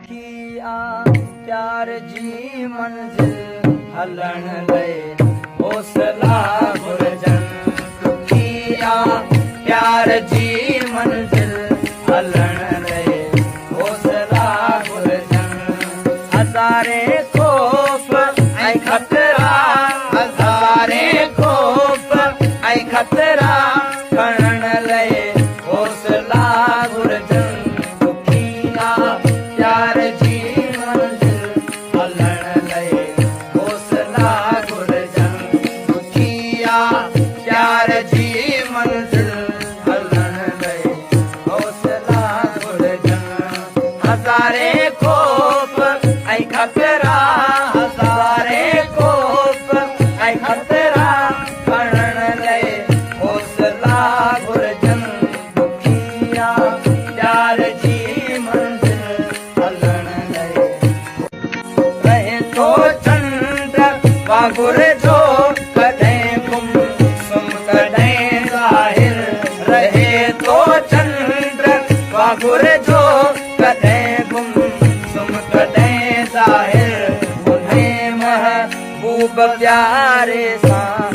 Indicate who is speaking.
Speaker 1: दुखिया प्यार जी मंजिल हलण लए हौसला घुरजन। दुखिया प्यार जी मंजिल हलण लए हौसला घुरजन। हज़ारे ख़ौफ़ ऐं ख़तरा, हज़ारे ख़ौफ़ ऐं ख़तरा खणण लए हौसला घुरजन। दुखिया प्यार जी मंजिल हलण लए हौसला घुरजन। दुखिया प्यार जी मंजिल हलण लए हौसला घुरजन। हज़ारे ख़ौफ़ ऐं ख़तरा, हज़ारे ख़ौफ़ ऐं ख़तरा खणण लए हौसला घुरजन। दुखिया प्यार जी मंजिल हलण लए रहे थो चंड वांगुर जो कॾहिं गुम सुम कॾहिं ज़ाहिर। रहे थो चंड वांगुर जो कॾहिं गुम सुम कॾहिं ज़ाहिर। उन्हें महबूब प्यारे सां